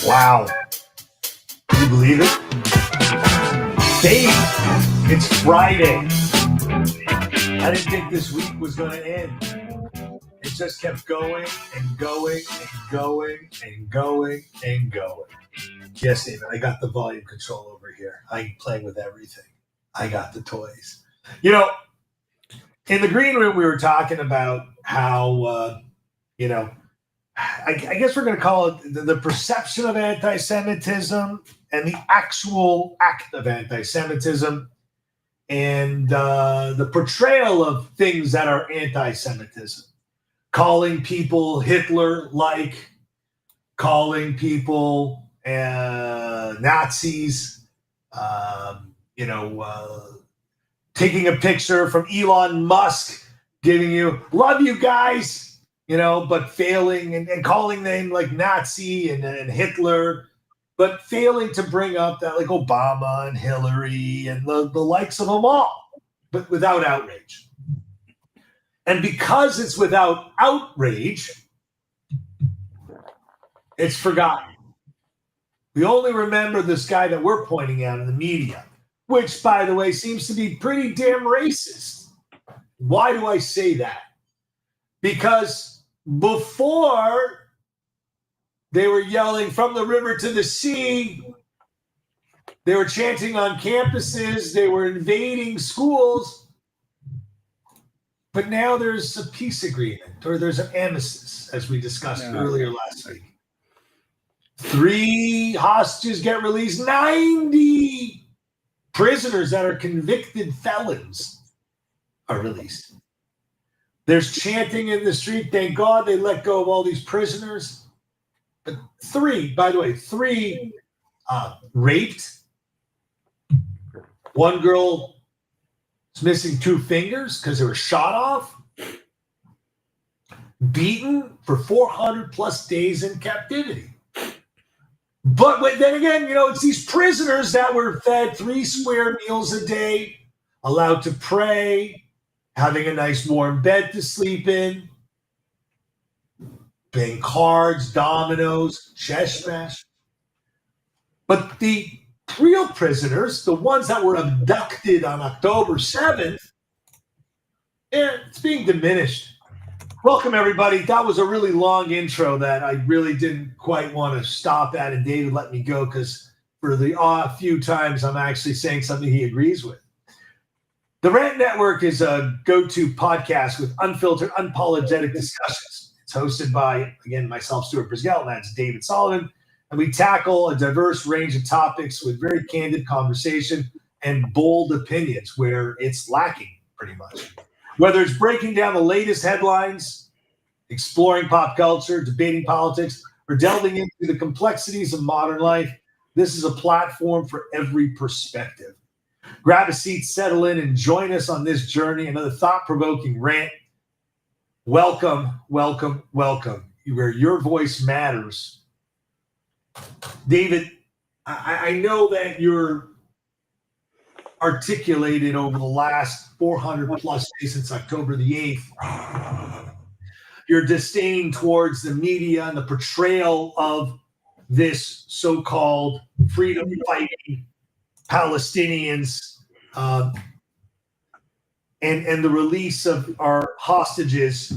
Wow. Can you believe it? Dave, it's Friday. I didn't think this week was going to end. It just kept going and going and going and going and going. Yes, David, I got the volume control over here. I'm playing with everything. I got the toys. You know, in the green room, we were talking about how, I guess we're going to call it the perception of anti-Semitism and the actual act of anti-Semitism and the portrayal of things that are anti-Semitism. Calling people Hitler-like, calling people Nazis, taking a picture from Elon Musk, giving you, love you guys, but failing and calling them like Nazi and Hitler, but failing to bring up that like Obama and Hillary and the likes of them all, but without outrage. And because it's without outrage, it's forgotten. We only remember this guy that we're pointing out in the media, which, by the way, seems to be pretty damn racist. Why do I say that? Because before they were yelling from the river to the sea, they were chanting on campuses, they were invading schools, but now there's a peace agreement, or there's an armistice, as we discussed earlier last week. 3 hostages get released, 90 prisoners that are convicted felons are released. There's chanting in the street. Thank God they let go of all these prisoners. But 3 raped. 1 girl is missing 2 fingers because they were shot off. Beaten for 400 plus days in captivity. But then again, it's these prisoners that were fed 3 square meals a day, allowed to pray, having a nice warm bed to sleep in, playing cards, dominoes, chess smash. But the real prisoners, the ones that were abducted on October 7th, it's being diminished. Welcome, everybody. That was a really long intro that I really didn't quite want to stop at, and David let me go because for the few times I'm actually saying something he agrees with. The Rant Network is a go-to podcast with unfiltered, unapologetic discussions. It's hosted by, again, myself, Stuart Brisgell, and that's David Sullivan. And we tackle a diverse range of topics with very candid conversation and bold opinions where it's lacking, pretty much. Whether it's breaking down the latest headlines, exploring pop culture, debating politics, or delving into the complexities of modern life, this is a platform for every perspective. Grab a seat, settle in, and join us on this journey, another thought-provoking rant. Welcome, welcome, welcome, where your voice matters. David, I know that you're articulated over the last 400 plus days since October the 8th, your disdain towards the media and the portrayal of this so-called freedom-fighting Palestinians and the release of our hostages,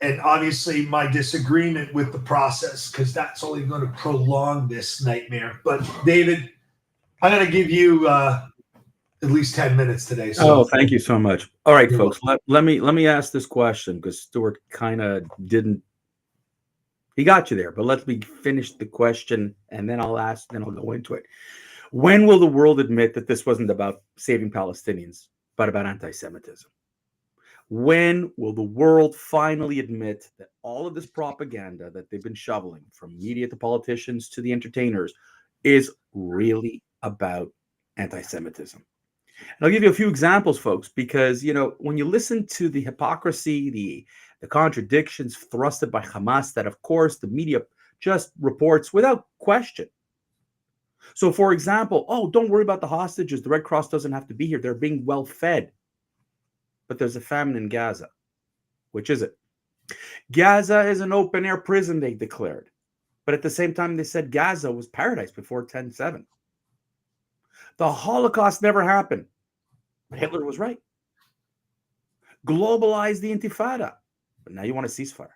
and obviously my disagreement with the process, because that's only going to prolong this nightmare. But David, I'm going to give you at least 10 minutes today. So. Oh, thank you so much. All right, folks, let me ask this question, because Stuart kind of didn't. He got you there, but let me finish the question, and then I'll go into it. When will the world admit that this wasn't about saving Palestinians, but about anti-Semitism? When will the world finally admit that all of this propaganda that they've been shoveling, from media to politicians to the entertainers, is really about anti-Semitism? And I'll give you a few examples, folks, because, when you listen to the hypocrisy, the contradictions thrusted by Hamas, that, of course, the media just reports without question. So, for example, don't worry about the hostages. The Red Cross doesn't have to be here. They're being well fed. But there's a famine in Gaza. Which is it? Gaza is an open-air prison, they declared. But at the same time, they said Gaza was paradise before 10/7. The Holocaust never happened. But Hitler was right. Globalize the Intifada. But now you want a ceasefire.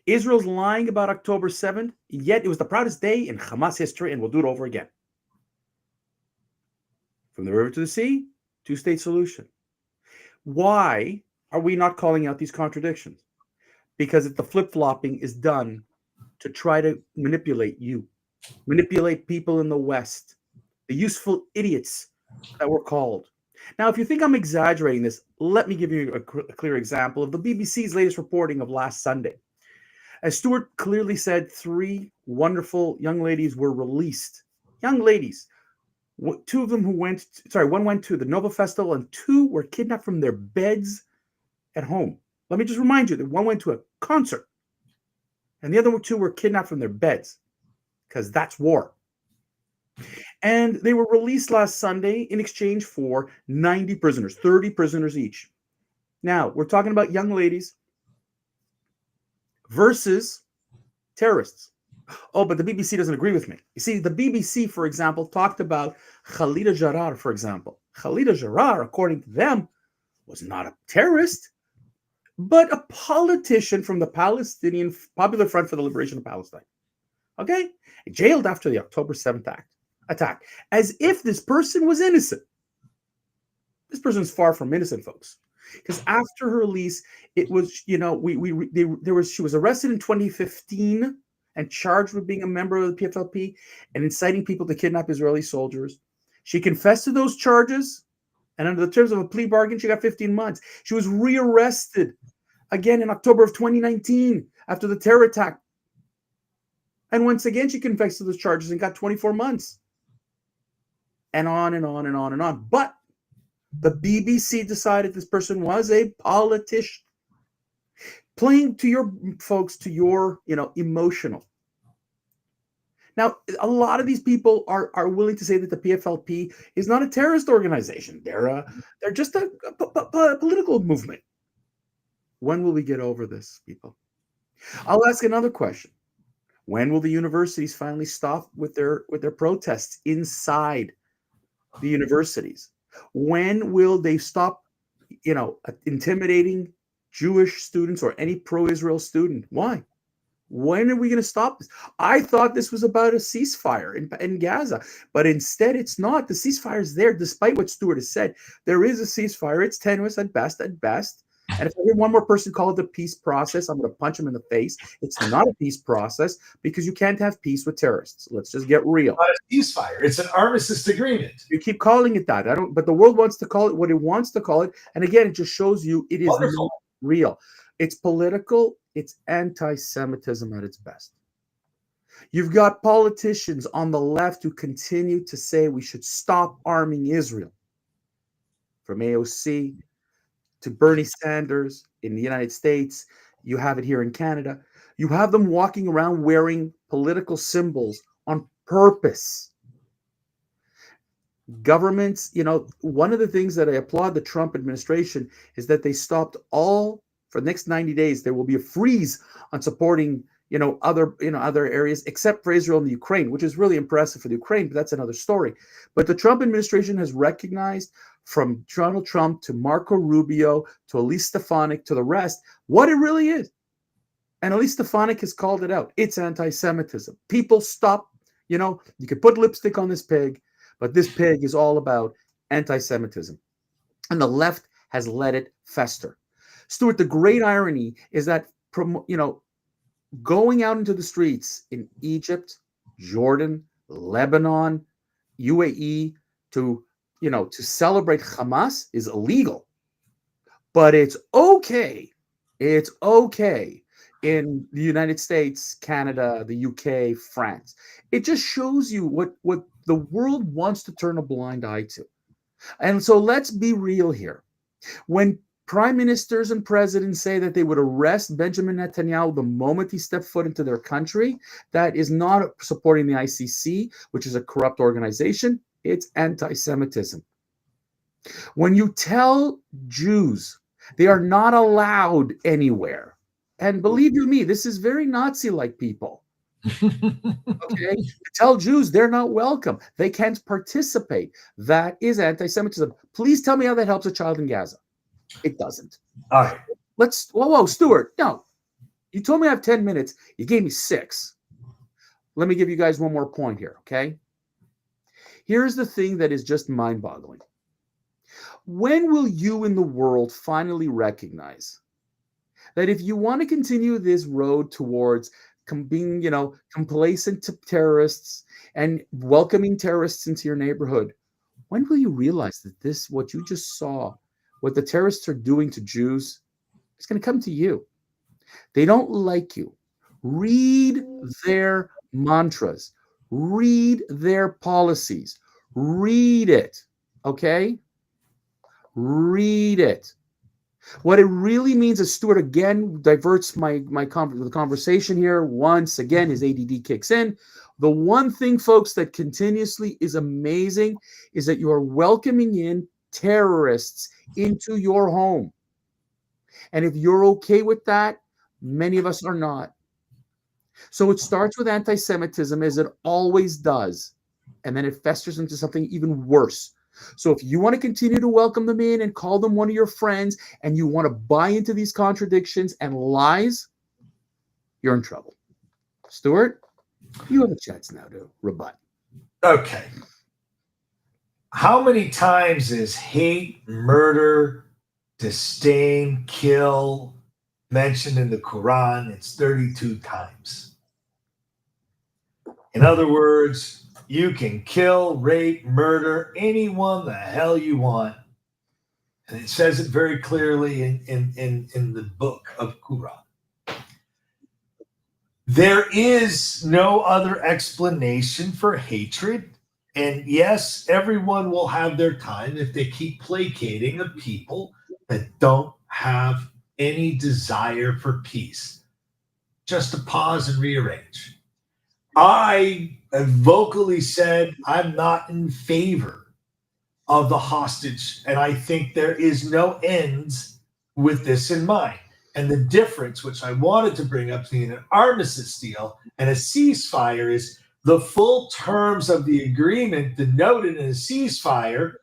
Israel's lying about October 7th, yet it was the proudest day in Hamas history, and we'll do it over again. From the river to the sea, two-state solution. Why are we not calling out these contradictions? Because the flip-flopping is done to try to manipulate you, manipulate people in the West, the useful idiots that we're called. Now, if you think I'm exaggerating this, let me give you a clear example of the BBC's latest reporting of last Sunday. As Stuart clearly said, 3 wonderful young ladies were released. Young ladies. 2 of them one went to the Nova Festival and 2 were kidnapped from their beds at home. Let me just remind you that one went to a concert and the other 2 were kidnapped from their beds because that's war. And they were released last Sunday in exchange for 90 prisoners, 30 prisoners each. Now, we're talking about young ladies versus terrorists. Oh, but the BBC doesn't agree with me. You see, the BBC, for example, talked about Khalida Jarrar, for example. Khalida Jarrar, according to them, was not a terrorist, but a politician from the Palestinian Popular Front for the Liberation of Palestine. Okay? Jailed after the October 7th attack, as if this person was innocent. This person's far from innocent, folks. Because after her release, it was, she was arrested in 2015 and charged with being a member of the PFLP and inciting people to kidnap Israeli soldiers. She confessed to those charges, and under the terms of a plea bargain, she got 15 months. She was rearrested again in October of 2019 after the terror attack. And once again, she confessed to those charges and got 24 months. And on and on and on and on. But the BBC decided this person was a politician. Playing to your folks, to your, emotional. Now, a lot of these people are willing to say that the PFLP is not a terrorist organization. They're just a political movement. When will we get over this, people? I'll ask another question. When will the universities finally stop with their protests inside the universities? When will they stop, intimidating Jewish students or any pro-Israel student? Why? When are we going to stop this? I thought this was about a ceasefire in Gaza, but instead it's not. The ceasefire is there, despite what Stuart has said. There is a ceasefire. It's tenuous at best. And if I hear one more person call it a peace process, I'm going to punch him in the face. It's not a peace process because you can't have peace with terrorists. Let's just get real. Not a ceasefire. It's an armistice agreement. You keep calling it that. But the world wants to call it what it wants to call it. And again, it just shows you it is not real. It's political. It's anti-Semitism at its best. You've got politicians on the left who continue to say we should stop arming Israel. From AOC to Bernie Sanders in the United States, you have it here in Canada. You have them walking around wearing political symbols on purpose. Governments, one of the things that I applaud the Trump administration is that they stopped all, for the next 90 days, there will be a freeze on supporting, other areas except for Israel and the Ukraine, which is really impressive for the Ukraine, but that's another story. But the Trump administration has recognized, from Donald Trump to Marco Rubio to Elise Stefanik to the rest, what it really is. And Elise Stefanik has called it out. It's anti-Semitism. People stop, you could put lipstick on this pig, but this pig is all about anti-Semitism. And the left has let it fester. Stuart, the great irony is that, going out into the streets in Egypt, Jordan, Lebanon, UAE to celebrate Hamas is illegal. But it's okay. It's okay in the United States, Canada, the UK, France. It just shows you what the world wants to turn a blind eye to. And so let's be real here. When prime ministers and presidents say that they would arrest Benjamin Netanyahu the moment he stepped foot into their country, that is not supporting the ICC, which is a corrupt organization. It's anti-Semitism. When you tell Jews they are not allowed anywhere, and believe you me, this is very Nazi-like people. Okay, tell Jews they're not welcome. They can't participate. That is anti-Semitism. Please tell me how that helps a child in Gaza. It doesn't. All right. Whoa, Stuart. No, you told me I have 10 minutes. You gave me 6. Let me give you guys one more point here, okay? Here's the thing that is just mind-boggling. When will you in the world finally recognize that if you want to continue this road towards being, complacent to terrorists and welcoming terrorists into your neighborhood, when will you realize that what you just saw, what the terrorists are doing to Jews, is going to come to you? They don't like you. Read their mantras. Read their policies. Read it. Okay? Read it. What it really means is Stuart again diverts the conversation here. Once again, his ADD kicks in. The one thing, folks, that continuously is amazing is that you are welcoming in terrorists into your home. And if you're okay with that, many of us are not. So it starts with anti-Semitism, as it always does. And then it festers into something even worse. So if you want to continue to welcome them in and call them one of your friends, and you want to buy into these contradictions and lies, you're in trouble. Stuart, you have a chance now to rebut. Okay. How many times is hate, murder, disdain, kill mentioned in the Quran? It's 32 times. In other words, you can kill, rape, murder anyone the hell you want. And it says it very clearly in the book of Quran. There is no other explanation for hatred. And yes, everyone will have their time if they keep placating a people that don't have any desire for peace. Just to pause and rearrange. I have vocally said I'm not in favor of the hostage, and I think there is no ends with this in mind. And the difference, which I wanted to bring up between an armistice deal and a ceasefire, is the full terms of the agreement denoted in a ceasefire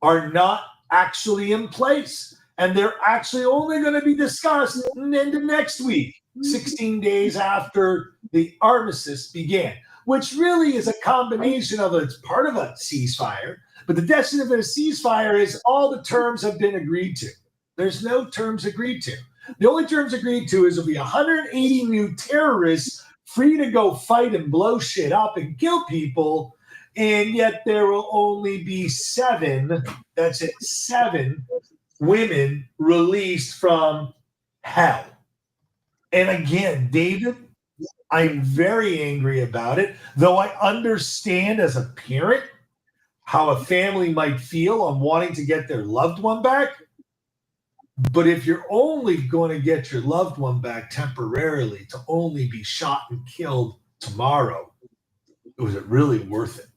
are not actually in place. And they're actually only going to be discussed into next week, 16 days after the armistice began, which really is a combination of it's part of a ceasefire, but the definition of a ceasefire is all the terms have been agreed to. There's no terms agreed to. The only terms agreed to is there'll be 180 new terrorists free to go fight and blow shit up and kill people, and yet there will only be 7, that's it, 7 women released from hell. And again, David, I'm very angry about it, though I understand as a parent how a family might feel on wanting to get their loved one back. But if you're only going to get your loved one back temporarily to only be shot and killed tomorrow, was it really worth it?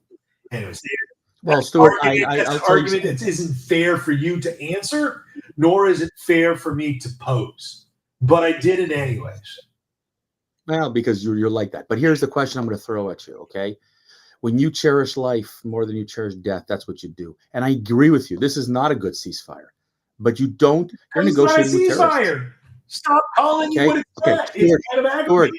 And it was well, Stuart, argument that isn't fair for you to answer, nor is it fair for me to pose. But I did it anyways. Well, because you're like that. But here's the question I'm going to throw at you, okay? When you cherish life more than you cherish death, that's what you do. And I agree with you. This is not a good ceasefire. But you're negotiating with terrorists. Stop calling you what it's not. It's kind of aggravating.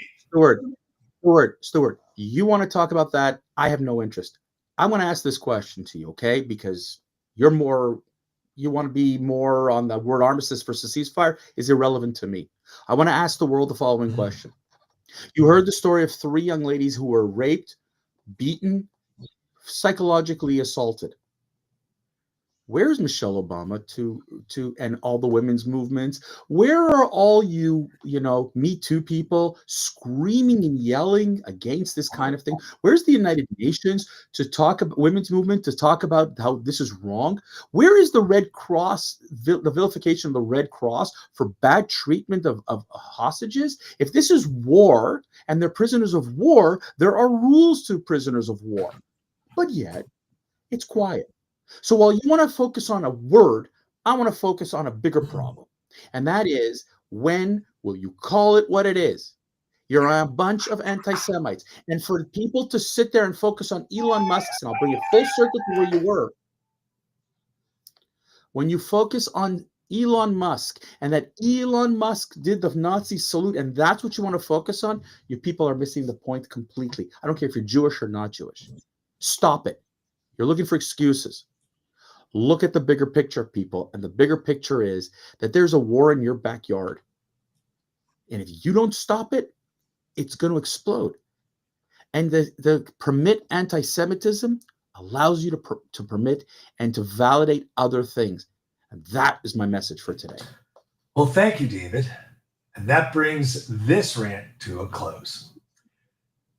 Stuart, you want to talk about that? I have no interest. I want to ask this question to you, okay? Because you want to be more on the word armistice versus ceasefire is irrelevant to me. I want to ask the world the following question. You heard the story of 3 young ladies who were raped, beaten, psychologically assaulted. Where's Michelle Obama to and all the women's movements? Where are all you Me Too people screaming and yelling against this kind of thing? Where's the United Nations to talk about women's movement, to talk about how this is wrong? Where is the Red Cross, the vilification of the Red Cross for bad treatment of hostages? If this is war and they're prisoners of war, there are rules to prisoners of war. But yet, it's quiet. So while you want to focus on a word, I want to focus on a bigger problem. And that is, when will you call it what it is? You're a bunch of anti-Semites. And for people to sit there and focus on Elon Musk's, and I'll bring it full circle to where you were. When you focus on Elon Musk and that Elon Musk did the Nazi salute, and that's what you want to focus on, you people are missing the point completely. I don't care if you're Jewish or not Jewish. Stop it. You're looking for excuses. Look at the bigger picture, people. And the bigger picture is that there's a war in your backyard. And if you don't stop it, it's going to explode. And the permit anti-Semitism allows you to permit and to validate other things. And that is my message for today. Well, thank you, David. And that brings this rant to a close.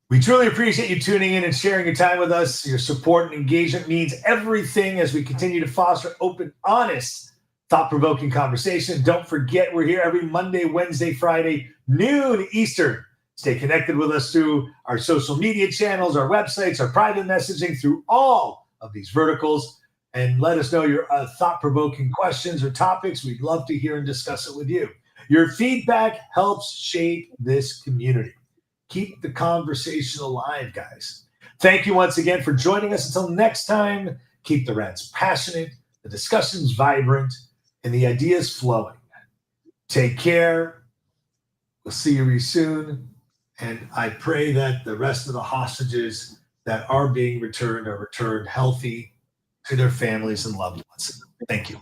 We truly appreciate you tuning in and sharing your time with us. Your support and engagement means everything as we continue to foster open, honest, thought-provoking conversation. Don't forget, we're here every Monday, Wednesday, Friday, noon Eastern. Stay connected with us through our social media channels, our websites, our private messaging, through all of these verticals. And let us know your thought-provoking questions or topics. We'd love to hear and discuss it with you. Your feedback helps shape this community. Keep the conversation alive, guys. Thank you once again for joining us. Until next time, keep the rants passionate, the discussions vibrant, and the ideas flowing. Take care. We'll see you soon. And I pray that the rest of the hostages that are being returned are returned healthy to their families and loved ones. Thank you.